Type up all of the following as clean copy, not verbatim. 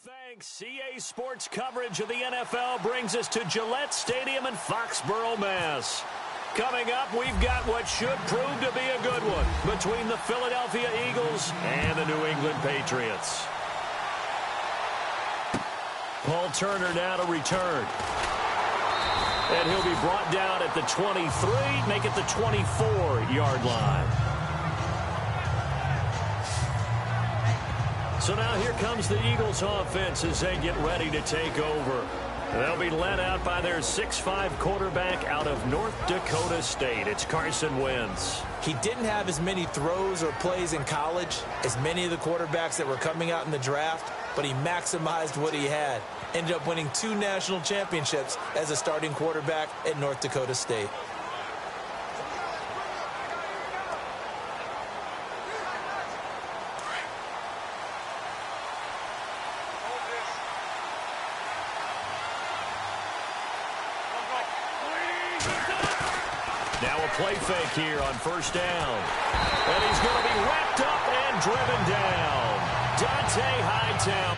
Thanks. EA Sports coverage of the NFL brings us to Gillette Stadium in Foxborough, Mass. Coming up, we've got what should prove to be a good one between the Philadelphia Eagles and the New England Patriots. Paul Turner now to return. And he'll be brought down at the 23, make it the 24-yard line. So now here comes the Eagles offense as they get ready to take over. They'll be led out by their 6'5 quarterback out of North Dakota State. It's Carson Wentz. He didn't have as many throws or plays in college as many of the quarterbacks that were coming out in the draft, but he maximized what he had. Ended up winning 2 national championships as a starting quarterback at North Dakota State. Now a play fake here on first down. And he's going to be wrapped up and driven down. Dante Hightower.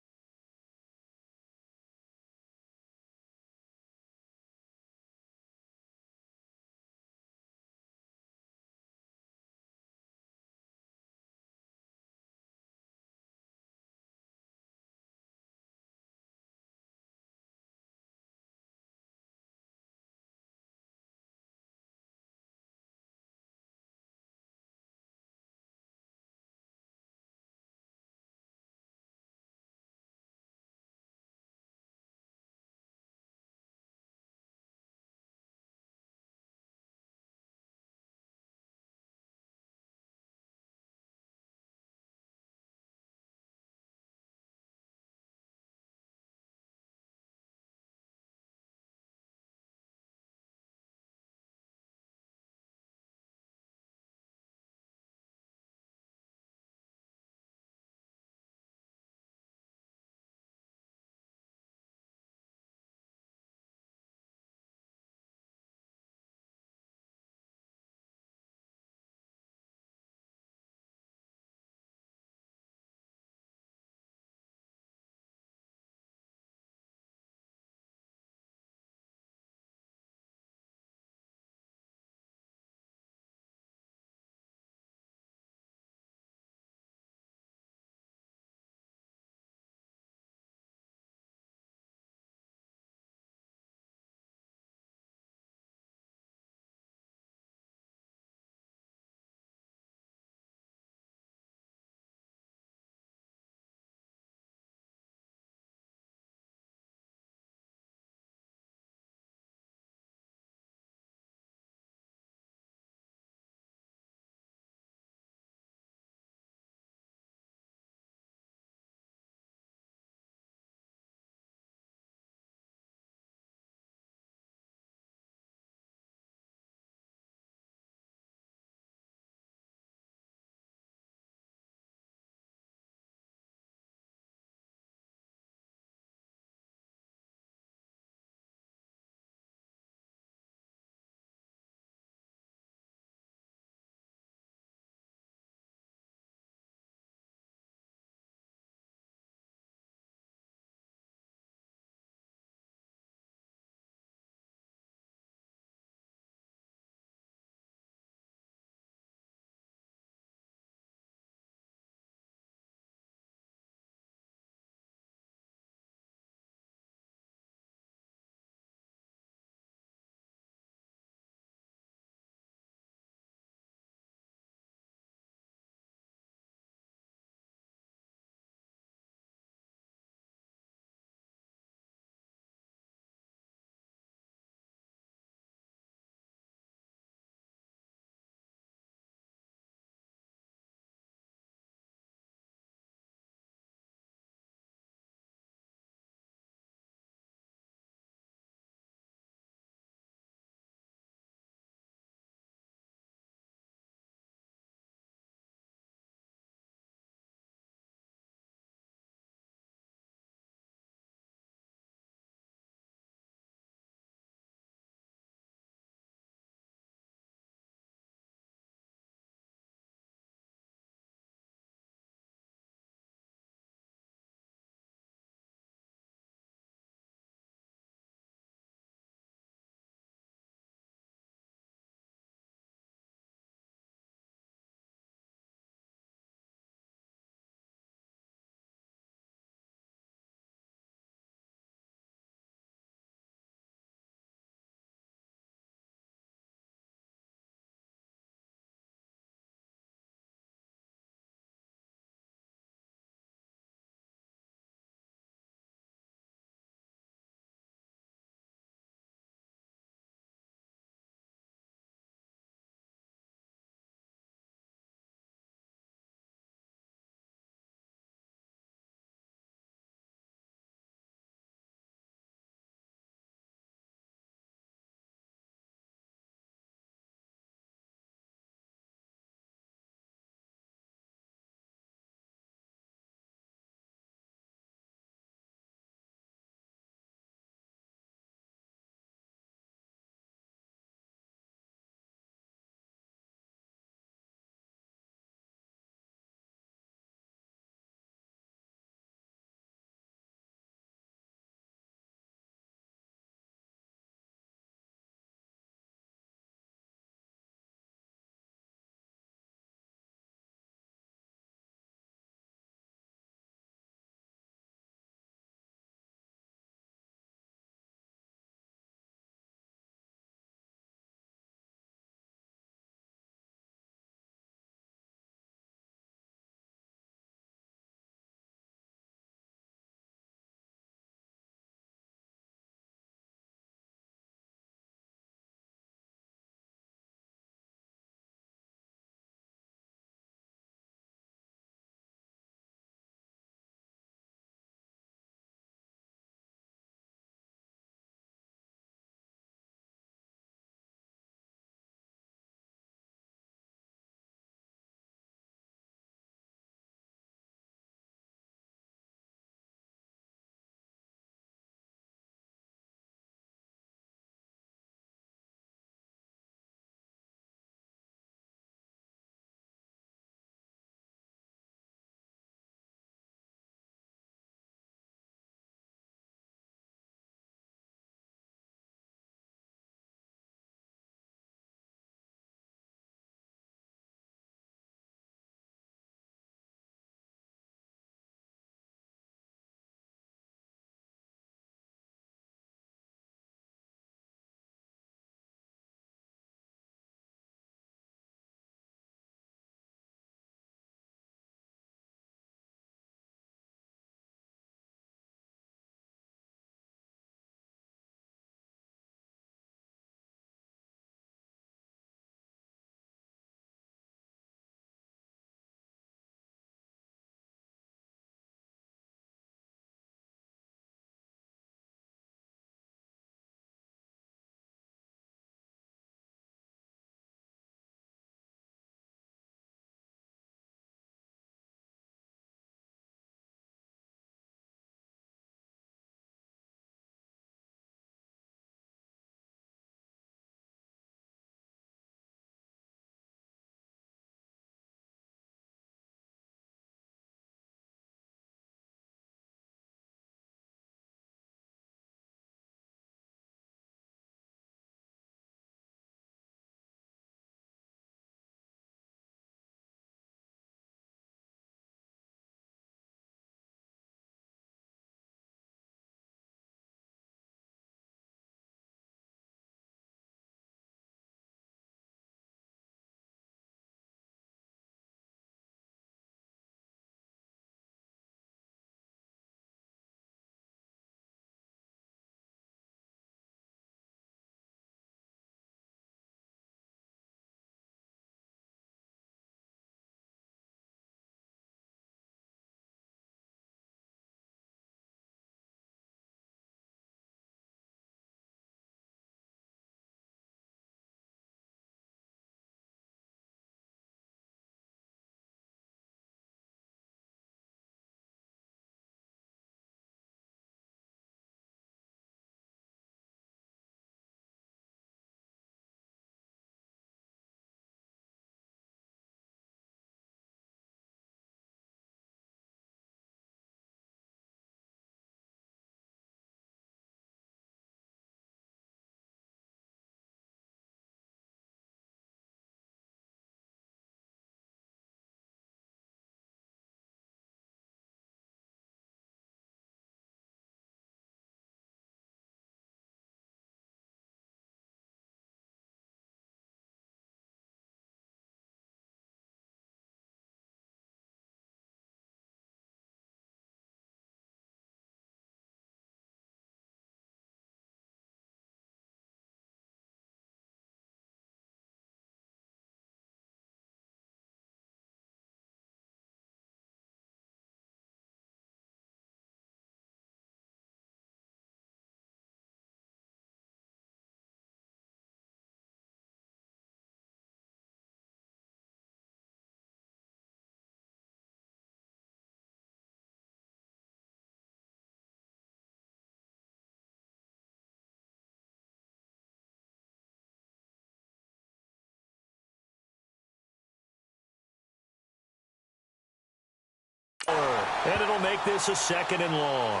And it'll make this a 2nd and long.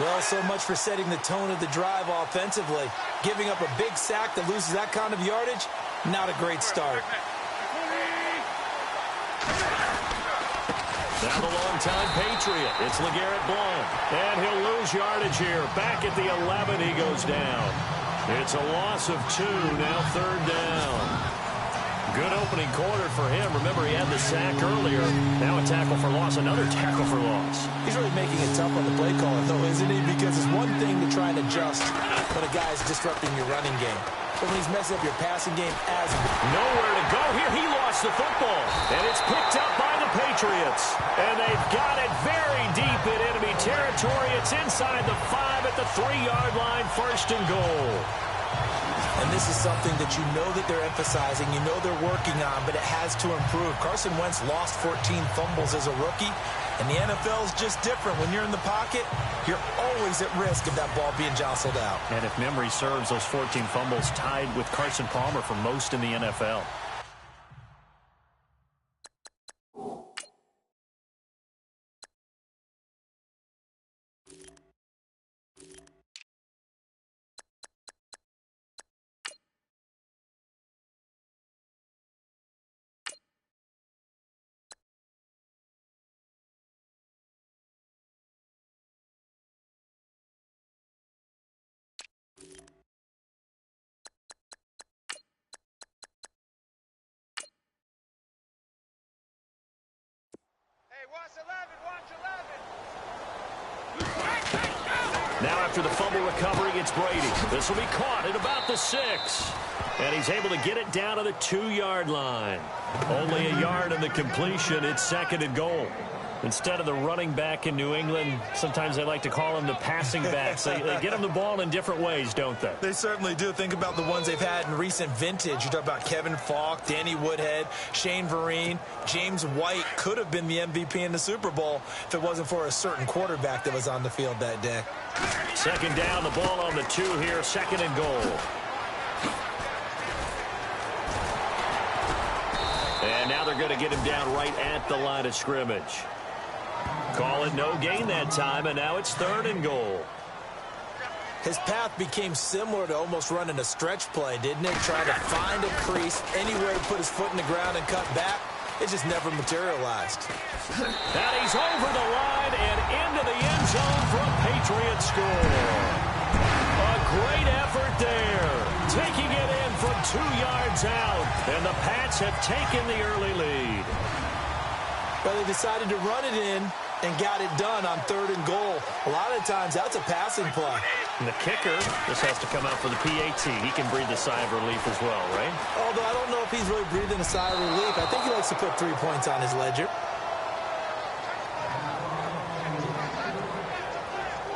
Well, so much for setting the tone of the drive offensively. Giving up a big sack that loses that kind of yardage, not a great start. Now the longtime Patriot. It's LeGarrette Blount. And he'll lose yardage here. Back at the 11, he goes down. It's a loss of 2, now 3rd down. Good opening quarter for him. Remember, he had the sack earlier. Now a tackle for loss, another tackle for loss. He's really making it tough on the play caller, though, isn't he? Because it's one thing to try and adjust when a guy's disrupting your running game. But when he's messing up your passing game as nowhere to go here. He lost the football. And it's picked up by the Patriots. And they've got it very deep in enemy territory. It's inside the 5 at the 3-yard line, 1st and goal. And this is something that you know that they're emphasizing, you know they're working on, but it has to improve. Carson Wentz lost 14 fumbles as a rookie, and the NFL is just different. When you're in the pocket, you're always at risk of that ball being jostled out. And if memory serves, those 14 fumbles tied with Carson Palmer for most in the NFL. Now after the fumble recovery, it's Brady. This will be caught at about the 6. And he's able to get it down to the 2-yard line. Only a yard in the completion. It's 2nd and goal. Instead of the running back in New England, sometimes they like to call them the passing backs. They get them the ball in different ways, don't they? They certainly do. Think about the ones they've had in recent vintage. You talk about Kevin Falk, Danny Woodhead, Shane Vereen. James White could have been the MVP in the Super Bowl if it wasn't for a certain quarterback that was on the field that day. 2nd down, the ball on the 2 here, 2nd and goal. And now they're going to get him down right at the line of scrimmage. Call it no gain that time, and now it's 3rd and goal. His path became similar to almost running a stretch play, didn't it? Trying to find a crease, anywhere to put his foot in the ground and cut back. It just never materialized. And he's over the line and into the end zone for a Patriot score. A great effort there. Taking it in from 2 yards out. And the Pats have taken the early lead. But they decided to run it in and got it done on 3rd and goal. A lot of times, that's a passing play. And the kicker just has to come out for the PAT. He can breathe a sigh of relief as well, right? Although I don't know if he's really breathing a sigh of relief. I think he likes to put 3 points on his ledger.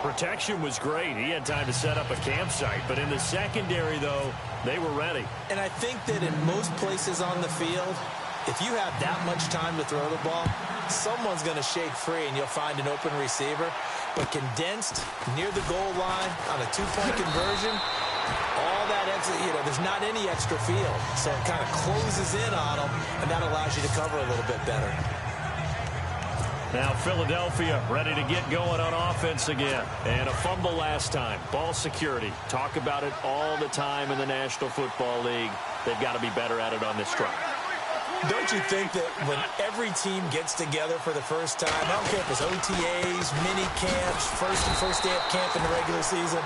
Protection was great. He had time to set up a campsite. But in the secondary, though, they were ready. And I think that in most places on the field, if you have that much time to throw the ball, someone's going to shake free and you'll find an open receiver. But condensed near the goal line on a 2-point conversion, all that extra, there's not any extra field. So it kind of closes in on them, and that allows you to cover a little bit better. Now Philadelphia ready to get going on offense again. And a fumble last time. Ball security. Talk about it all the time in the National Football League. They've got to be better at it on this drive. Don't you think that when every team gets together for the first time, I don't care if it's OTAs, mini camps, first day of camp in the regular season,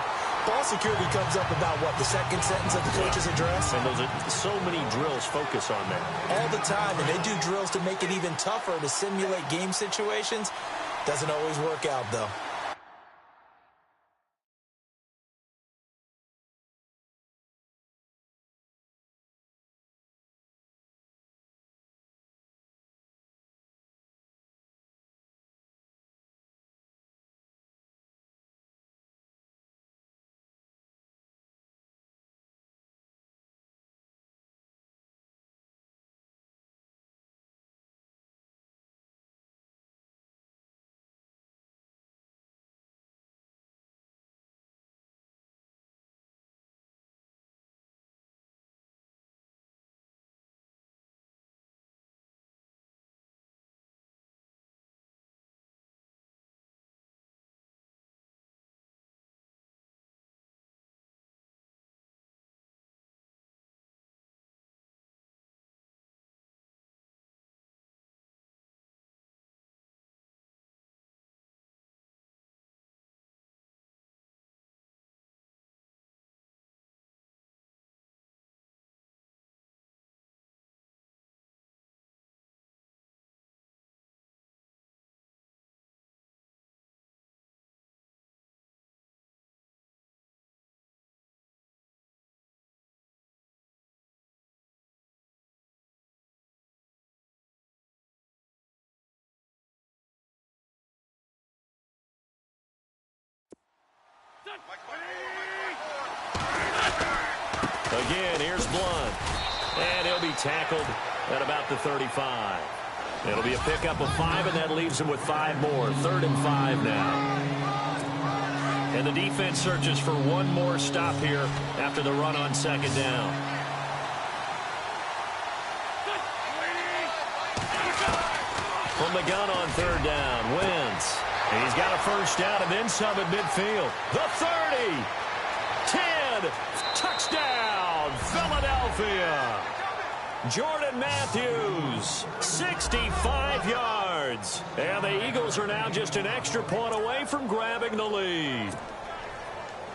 ball security comes up about, what, the second sentence of the coach's address? And those are so many drills focus on that. All the time, and they do drills to make it even tougher to simulate game situations. Doesn't always work out, though. Again, here's Blunt. And he'll be tackled at about the 35. It'll be a pickup of 5, and that leaves him with 5 more. 3rd and 5 now. And the defense searches for one more stop here after the run on 2nd down. From the gun on 3rd down, Wentz. And he's got a 1st down and then some at midfield. The 30, 10, touchdown, Philadelphia. Jordan Matthews, 65 yards. And the Eagles are now just an extra point away from grabbing the lead.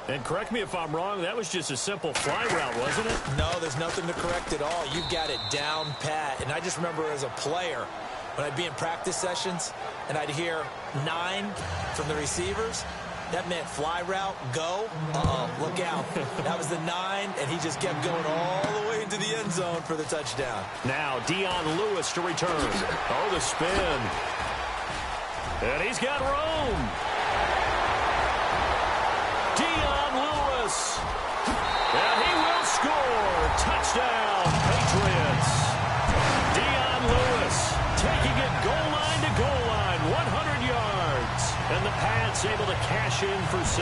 And correct me if I'm wrong, that was just a simple fly route, wasn't it? No, there's nothing to correct at all. You've got it down pat. And I just remember as a player, when I'd be in practice sessions and I'd hear 9 from the receivers, that meant fly route, go. Look out. That was the 9, and he just kept going all the way into the end zone for the touchdown. Now Dion Lewis to return. Oh, the spin. And he's got room. Dion Lewis. And he will score. Touchdown, Patriots. Dion Lewis taking it goal line to goal line, 100 yards. And the Pats able to cash in for 6.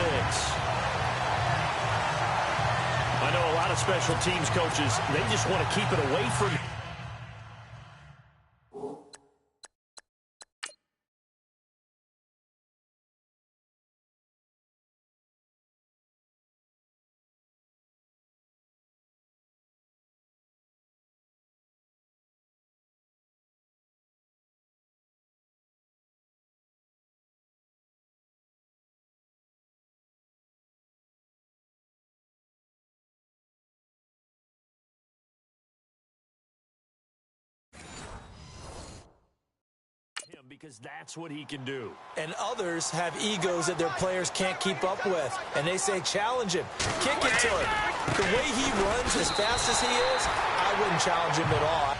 I know a lot of special teams coaches, they just want to keep it away from him because that's what he can do. And others have egos that their players can't keep up with. And they say, challenge him. Kick it to him. The way he runs as fast as he is, I wouldn't challenge him at all.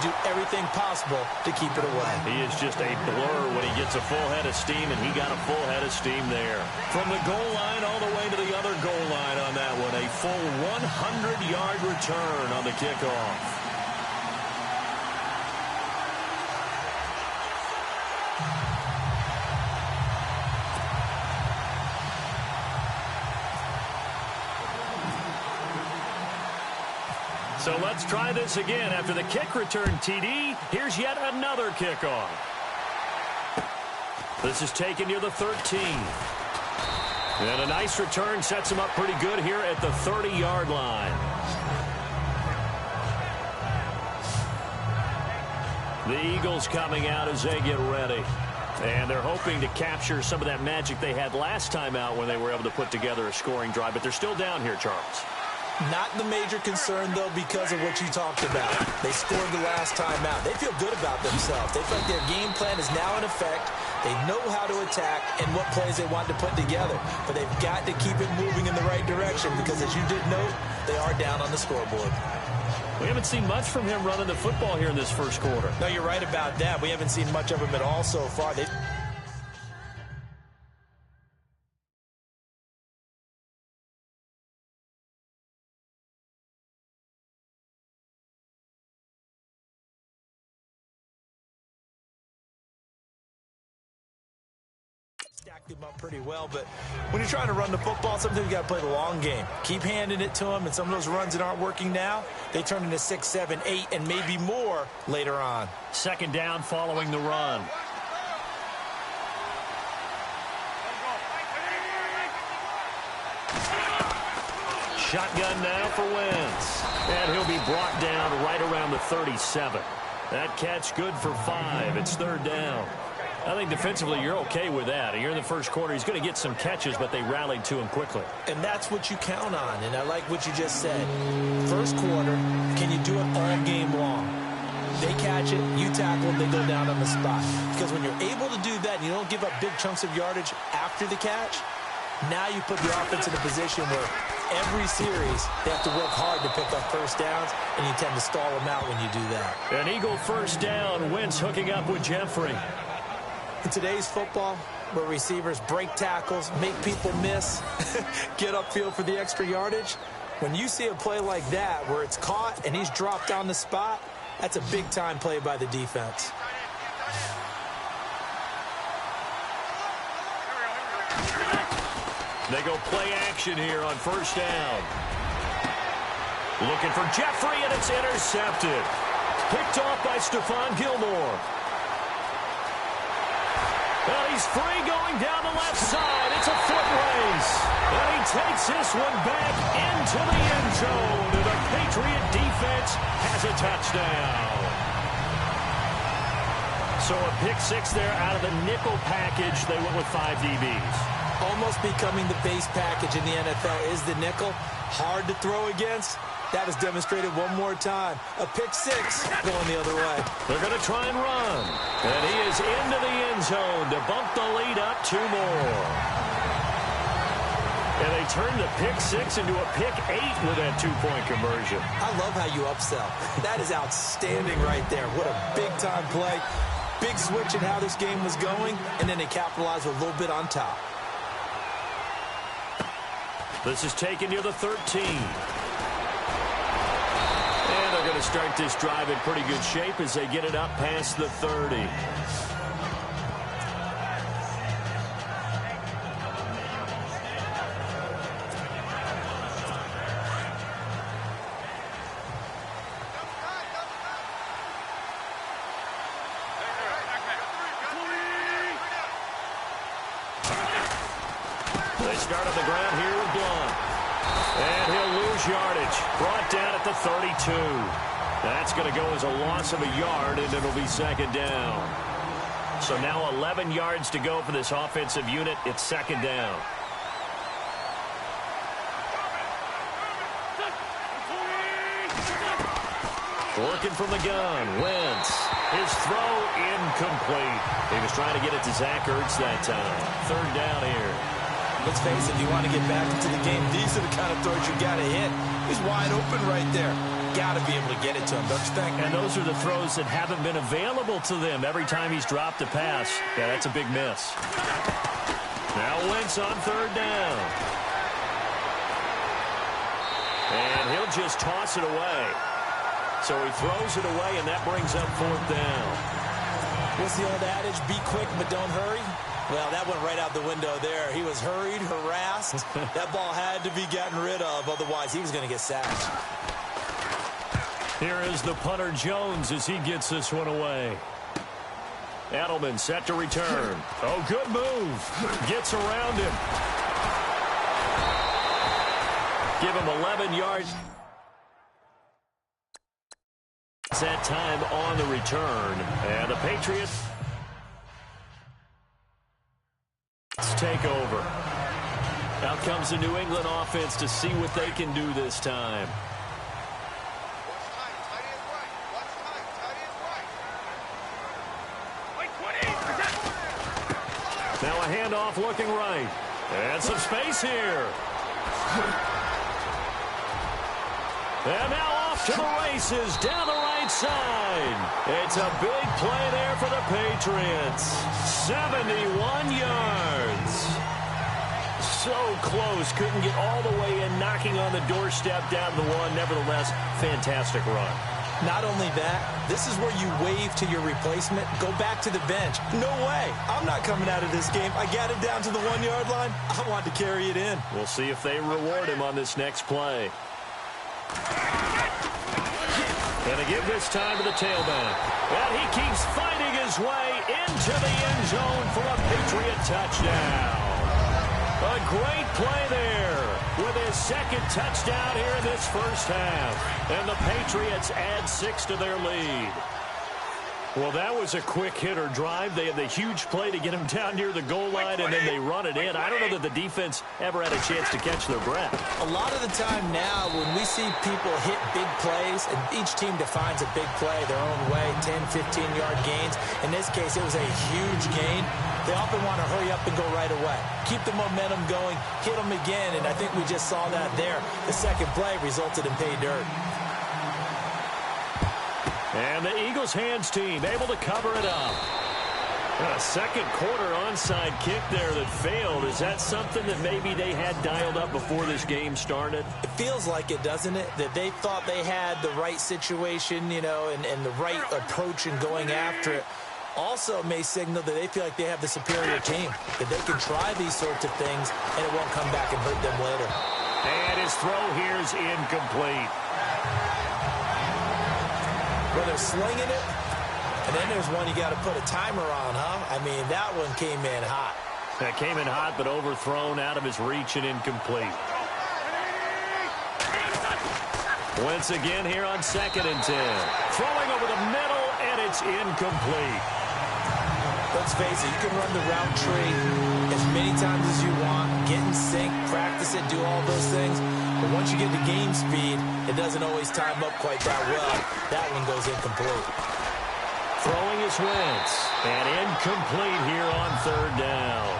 do everything possible to keep it away. He is just a blur when he gets a full head of steam, and he got a full head of steam there. From the goal line all the way to the other goal line on that one. A full 100-yard return on the kickoff. So let's try this again. After the kick return TD, here's yet another kickoff. This is taken near the 13. And a nice return sets him up pretty good here at the 30-yard line. The Eagles coming out as they get ready. And they're hoping to capture some of that magic they had last time out when they were able to put together a scoring drive. But they're still down here, Charles. Not the major concern, though, because of what you talked about. They scored the last time out. They feel good about themselves. They feel like their game plan is now in effect. They know how to attack and what plays they want to put together. But they've got to keep it moving in the right direction because, as you did note, they are down on the scoreboard. We haven't seen much from him running the football here in this first quarter. No, you're right about that. We haven't seen much of him at all so far. Stacked him up pretty well, but when you're trying to run the football, sometimes you got to play the long game. Keep handing it to him, and some of those runs that aren't working now, they turn into 6, 7, 8, and maybe more later on. Second down following the run. Shotgun now for Wentz. And he'll be brought down right around the 37. That catch good for 5. It's third down. I think defensively you're okay with that. Here in the first quarter, he's going to get some catches, but they rallied to him quickly. And that's what you count on, and I like what you just said. First quarter, can you do it all game long? They catch it, you tackle them, they go down on the spot. Because when you're able to do that and you don't give up big chunks of yardage after the catch, now you put your offense in a position where every series they have to work hard to pick up first downs, and you tend to stall them out when you do that. An Eagle first down, Wentz hooking up with Jeffrey. In today's football, where receivers break tackles, make people miss, get upfield for the extra yardage, when you see a play like that where it's caught and he's dropped on the spot, that's a big-time play by the defense. They go play action here on first down. Looking for Jeffrey, and it's intercepted. Picked off by Stephon Gilmore. And he's free going down the left side. It's a foot race. And he takes this one back into the end zone. And the Patriot defense has a touchdown. So a pick six there out of the nickel package. They went with 5 DBs. Almost becoming the base package in the NFL is the nickel. Hard to throw against. That was demonstrated one more time. A pick six going the other way. They're going to try and run. And he is into the end zone to bump the lead up 2 more. And they turn the pick six into a pick 8 with that 2-point conversion. I love how you upsell. That is outstanding right there. What a big-time play. Big switch in how this game was going, and then they capitalized with a little bit on top. This is taken near the 13. And they're going to start this drive in pretty good shape as they get it up past the 30. They start on the ground here with Blunt. And he'll lose yardage. Brought down at the 32. That's going to go as a loss of a yard, and it'll be second down. So now 11 yards to go for this offensive unit. It's second down. Working from the gun. Wentz. His throw incomplete. He was trying to get it to Zach Ertz that time. Third down here. Let's face it, if you want to get back into the game, these are the kind of throws you got to hit. He's wide open right there. got to be able to get it to him, don't you think? And those are the throws that haven't been available to them every time he's dropped a pass. Yeah, that's a big miss. Now Wentz on third down. And he'll just toss it away. So he throws it away, and that brings up fourth down. What's the old adage? Be quick, but don't hurry. Well, that went right out the window there. He was hurried, harassed. That ball had to be gotten rid of. Otherwise, he was going to get sacked. Here is the punter Jones as he gets this one away. Edelman set to return. Oh, good move. Gets around him. Give him 11 yards. It's that time on the return. And the Patriots take over. Out comes the New England offense to see what they can do this time. Now a handoff looking right. And some space here. And now off to the races down the right side. It's a big play there for the Patriots. 71 yards. So close. Couldn't get all the way in, knocking on the doorstep down the one. Nevertheless, fantastic run. Not only that, this is where you wave to your replacement. Go back to the bench. No way. I'm not coming out of this game. I got it down to the 1 yard line. I want to carry it in. We'll see if they reward him on this next play. And to give this time to the tailback. And he keeps fighting his way into the end zone for a Patriot touchdown. A great play there with his second touchdown here in this first half. And the Patriots add 6 to their lead. Well, that was a quick hitter drive. They had the huge play to get him down near the goal line, and then they run it in. I don't know that the defense ever had a chance to catch their breath. A lot of the time now, when we see people hit big plays, and each team defines a big play their own way, 10, 15-yard gains. In this case, it was a huge gain. They often want to hurry up and go right away. Keep the momentum going, hit them again, and I think we just saw that there. The second play resulted in pay dirt. And the Eagles hands team able to cover it up. And a second quarter onside kick there that failed. Is that something that maybe they had dialed up before this game started? It feels like it, doesn't it? That they thought they had the right situation, you know, and the right approach in going after it. Also may signal that they feel like they have the superior team, that they can try these sorts of things and it won't come back and hurt them later. And his throw here is incomplete. Well, they're slinging it, and then there's one you got to put a timer on, huh? I mean, that one came in hot. That came in hot, but overthrown out of his reach and incomplete. Once again here on 2nd and 10. Throwing over the middle, and it's incomplete. Let's face it, you can run the route tree as many times as you want, get in sync, practice it, do all those things. But once you get to game speed, it doesn't always time up quite that well. That one goes incomplete. Throwing is Wentz. And incomplete here on third down.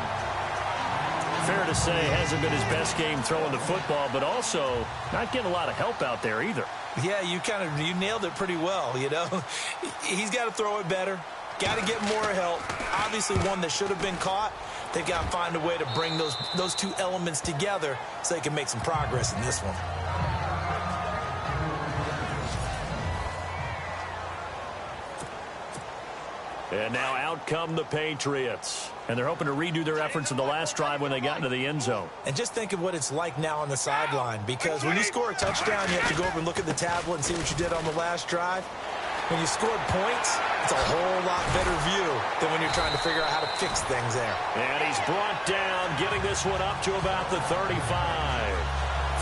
Fair to say, hasn't been his best game throwing the football, but also not getting a lot of help out there either. Yeah, you nailed it pretty well, you know. He's got to throw it better. Got to get more help. Obviously one that should have been caught. They've got to find a way to bring those two elements together so they can make some progress in this one. And now out come the Patriots. And they're hoping to redo their efforts in the last drive when they got into the end zone. And just think of what it's like now on the sideline, because when you score a touchdown, you have to go over and look at the tablet and see what you did on the last drive. When you scored points, it's a whole lot better view than when you're trying to figure out how to fix things there. And he's brought down, getting this one up to about the 35.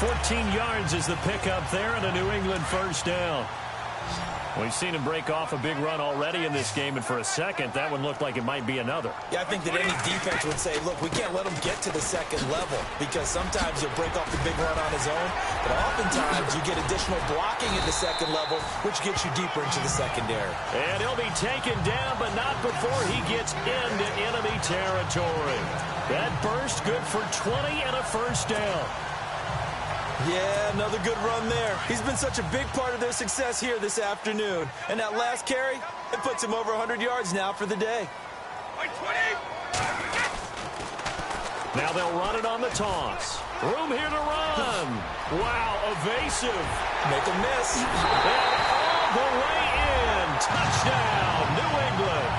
14 yards is the pickup there and a New England first down. We've seen him break off a big run already in this game, and for a second, that one looked like it might be another. Yeah, I think that any defense would say, look, we can't let him get to the second level, because sometimes he'll break off the big run on his own, but oftentimes you get additional blocking at the second level, which gets you deeper into the secondary. And he'll be taken down, but not before he gets into enemy territory. That burst good for 20 and a first down. Yeah, another good run there. He's been such a big part of their success here this afternoon. And that last carry, it puts him over 100 yards now for the day. Now they'll run it on the toss. Room here to run. Wow, evasive. Make a miss. And all the way in. Touchdown, New England.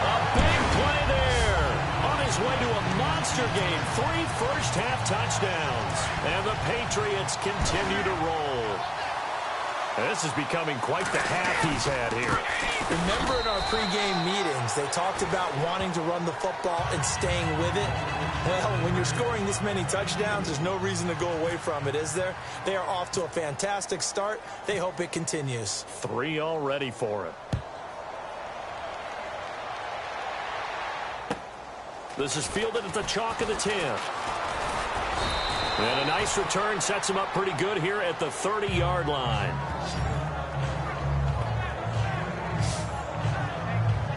A big play there. On his way to a monster game. 3 first-half touchdowns. And the Patriots continue to roll. This is becoming quite the half he's had here. Remember in our pregame meetings, they talked about wanting to run the football and staying with it? Well, when you're scoring this many touchdowns, there's no reason to go away from it, is there? They are off to a fantastic start. They hope it continues. 3 already for it. This is fielded at the chalk of the 10. And a nice return sets him up pretty good here at the 30-yard line.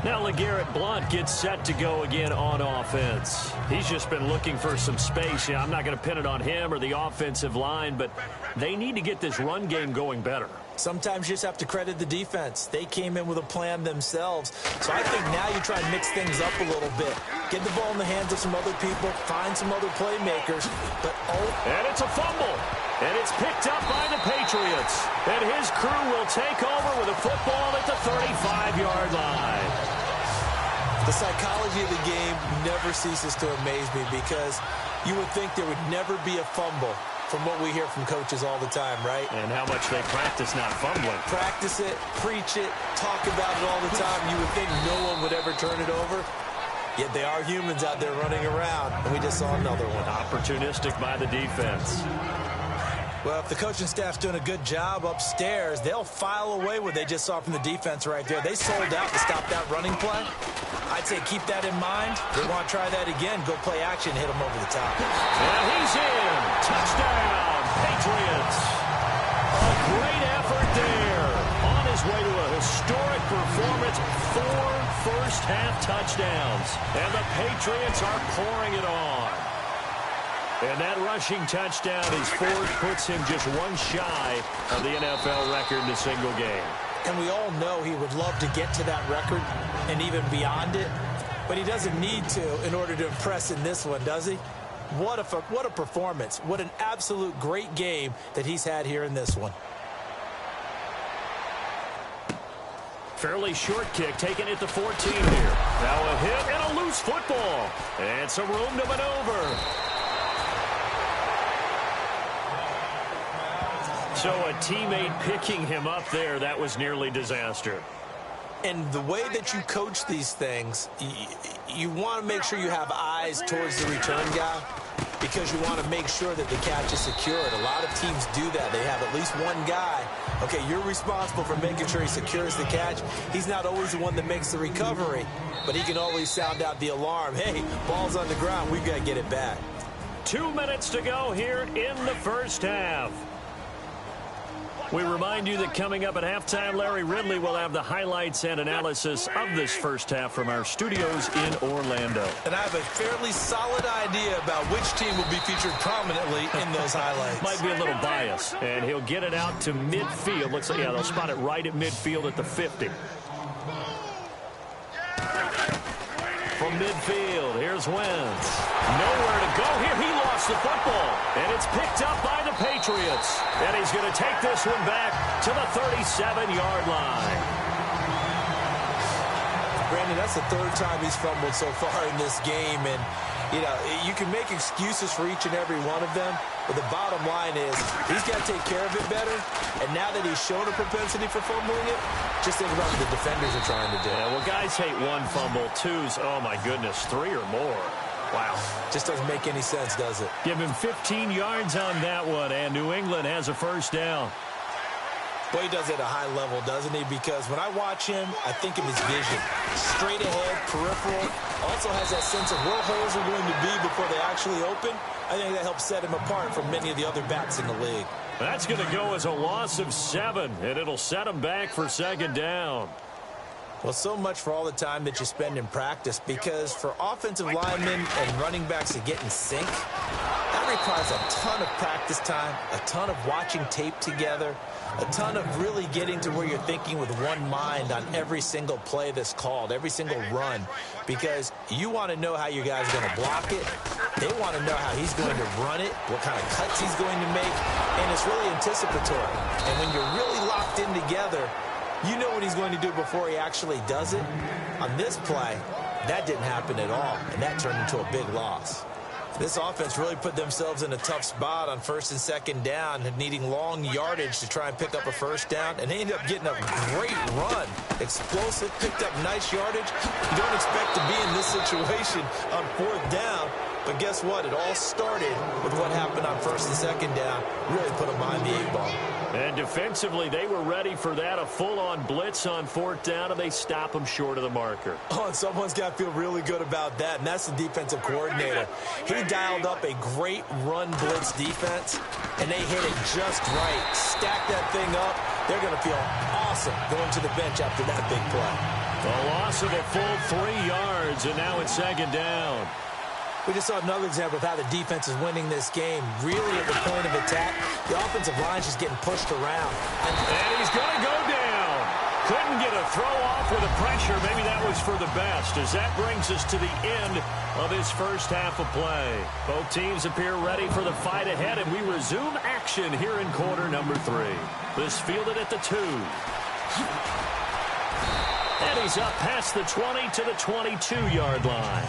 Now LeGarrette Blount gets set to go again on offense. He's just been looking for some space. I'm not going to pin it on him or the offensive line, but they need to get this run game going better. Sometimes you just have to credit the defense. They came in with a plan themselves. So I think now you try and mix things up a little bit. Get the ball in the hands of some other people, find some other playmakers. And it's a fumble. And it's picked up by the Patriots. And his crew will take over with a football at the 35-yard line. The psychology of the game never ceases to amaze me because you would think there would never be a fumble from what we hear from coaches all the time, right? And how much they practice not fumbling. Practice it, preach it, talk about it all the time. You would think no one would ever turn it over. Yet they are humans out there running around, and we just saw another one. Opportunistic by the defense. Well, if the coaching staff's doing a good job upstairs, they'll file away what they just saw from the defense right there. They sold out to stop that running play. I'd say keep that in mind. They want to try that again. Go play action, hit them over the top. And he's in. Touchdown, Patriots. A great effort there. On his way to a historic performance. 4 first-half touchdowns. And the Patriots are pouring it on. And that rushing touchdown is fourth, puts him just 1 shy of the NFL record in a single game. And we all know he would love to get to that record and even beyond it, but he doesn't need to in order to impress in this one, does he? What a performance. What an absolute great game that he's had here in this one. Fairly short kick taken at the 14 here. Now a hit and a loose football. And some room to maneuver. So a teammate picking him up there, that was nearly disaster. And the way that you coach these things, you want to make sure you have eyes towards the return guy because you want to make sure that the catch is secured. A lot of teams do that. They have at least one guy. Okay, you're responsible for making sure he secures the catch. He's not always the one that makes the recovery, but he can always sound out the alarm. Hey, ball's on the ground. We've got to get it back. 2 minutes to go here in the first half. We remind you that coming up at halftime, Larry Ridley will have the highlights and analysis of this first half from our studios in Orlando. And I have a fairly solid idea about which team will be featured prominently in those highlights. Might be a little biased. And he'll get it out to midfield. Looks like, yeah, they'll spot it right at midfield at the 50. From midfield, here's Wentz. Nowhere to go here. He lost the football. And it's picked up by the Patriots. And he's going to take this one back to the 37-yard line. Brandon, that's the 3rd time he's fumbled so far in this game. And, you know, you can make excuses for each and every one of them. But the bottom line is he's got to take care of it better. And now that he's shown a propensity for fumbling it, just think about what the defenders are trying to do. Yeah, well, guys hate 1 fumble, 2's, oh, my goodness, 3 or more. Wow. Just doesn't make any sense, does it? Give him 15 yards on that one, and New England has a first down. Boy, he does it at a high level, doesn't he? Because when I watch him, I think of his vision. Straight ahead, peripheral. Also has that sense of where holes are going to be before they actually open. I think that helps set him apart from many of the other backs in the league. That's going to go as a loss of 7, and it'll set him back for 2nd down. Well, so much for all the time that you spend in practice, because for offensive linemen and running backs to get in sync, that requires a ton of practice time, a ton of watching tape together, a ton of really getting to where you're thinking with one mind on every single play that's called, every single run, because you want to know how your guy's going to block it. They want to know how he's going to run it, what kind of cuts he's going to make, and it's really anticipatory. And when you're really locked in together, you know what he's going to do before he actually does it. On this play, that didn't happen at all, and that turned into a big loss. This offense really put themselves in a tough spot on first and second down, needing long yardage to try and pick up a first down, and they ended up getting a great run. Explosive, picked up nice yardage. You don't expect to be in this situation on fourth down, but guess what? It all started with what happened on first and second down. Really put them behind the 8-ball. And defensively, they were ready for that, a full-on blitz on fourth down, and they stop them short of the marker. Oh, and someone's got to feel really good about that, and that's the defensive coordinator. He dialed up a great run blitz defense, and they hit it just right. Stack that thing up. They're going to feel awesome going to the bench after that big play. A loss of a full 3 yards, and now it's second down. We just saw another example of how the defense is winning this game. Really at the point of attack, the offensive line's just getting pushed around. And he's going to go down. Couldn't get a throw off with the pressure. Maybe that was for the best, as that brings us to the end of this first half of play. Both teams appear ready for the fight ahead, and we resume action here in quarter number 3. This fielded at the 2. And he's up past the 20 to the 22-yard line.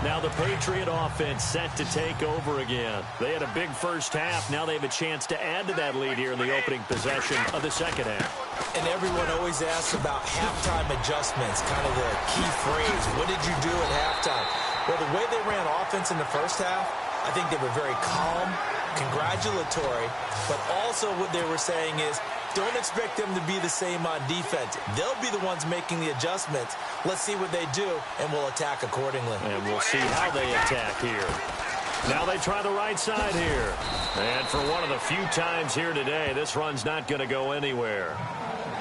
Now the Patriot offense set to take over again. They had a big first half. Now they have a chance to add to that lead here in the opening possession of the second half. And everyone always asks about halftime adjustments, kind of the key phrase. What did you do at halftime? Well, the way they ran offense in the first half, I think they were very calm, congratulatory, but also what they were saying is, don't expect them to be the same on defense. They'll be the ones making the adjustments. Let's see what they do, and we'll attack accordingly. And we'll see how they attack here. Now they try the right side here. And for one of the few times here today, this run's not going to go anywhere.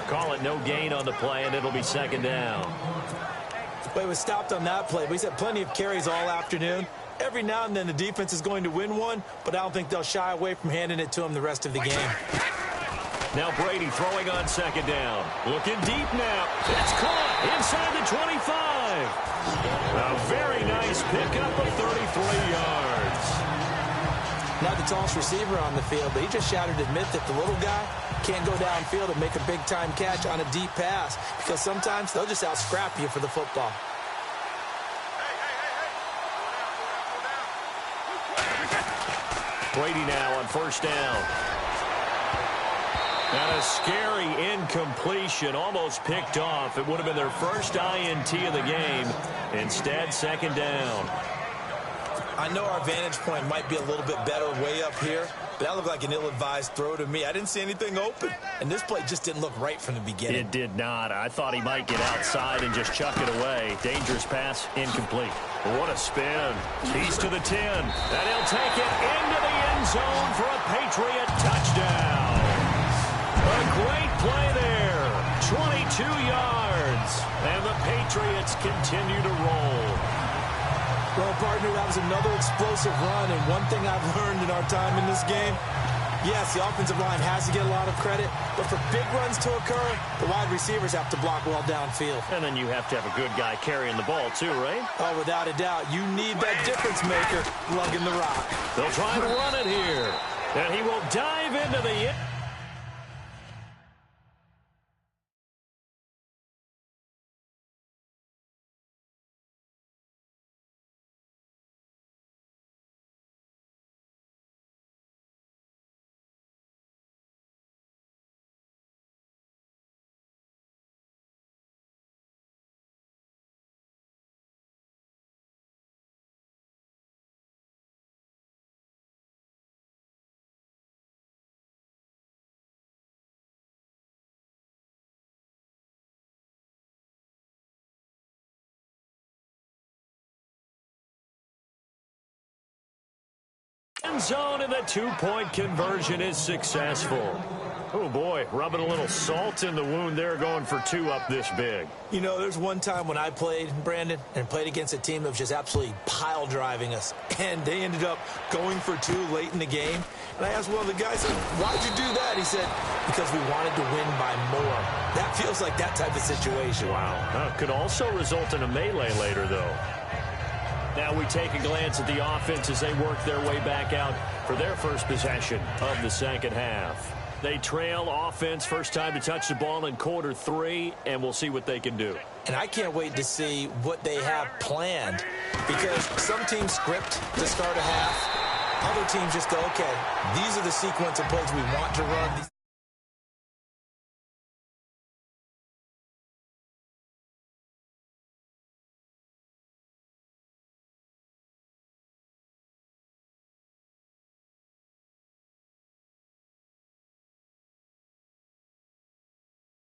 Call it no gain on the play, and it'll be second down. But it was stopped on that play. We've had plenty of carries all afternoon. Every now and then the defense is going to win one, but I don't think they'll shy away from handing it to them the rest of the game. Now Brady throwing on second down. Looking deep now. It's caught inside the 25. A very nice pickup of 33 yards. Not the tallest receiver on the field, but he just shouted to admit that the little guy can't go downfield and make a big-time catch on a deep pass, because sometimes they'll just out-scrap you for the football. Brady now on first down. And a scary incompletion, almost picked off. It would have been their first INT of the game. Instead, second down. I know our vantage point might be a little bit better way up here, but that looked like an ill-advised throw to me. I didn't see anything open, and this play just didn't look right from the beginning. It did not. I thought he might get outside and just chuck it away. Dangerous pass, incomplete. What a spin. He's to the 10. And he'll take it into the end zone for a Patriot touchdown. A great play there. 22 yards. And the Patriots continue to roll. Well, partner, that was another explosive run, and one thing I've learned in our time in this game, yes, the offensive line has to get a lot of credit, but for big runs to occur, the wide receivers have to block well downfield. And then you have to have a good guy carrying the ball too, right? Oh, without a doubt. You need that difference maker lugging the rock. They'll try to run it here. And he will dive into the... End zone, and the two-point conversion is successful. Oh, boy, rubbing a little salt in the wound there, going for 2 up this big. You know, there's one time when I played, Brandon, and played against a team that was just absolutely pile driving us, and they ended up going for 2 late in the game. And I asked one of the guys, why'd you do that? He said, because we wanted to win by more. That feels like that type of situation. Wow. Could also result in a melee later, though. Now we take a glance at the offense as they work their way back out for their first possession of the second half. They trail offense, first time to touch the ball in quarter 3, and we'll see what they can do. And I can't wait to see what they have planned, because some teams script to start a half. Other teams just go, okay, these are the sequence of plays we want to run.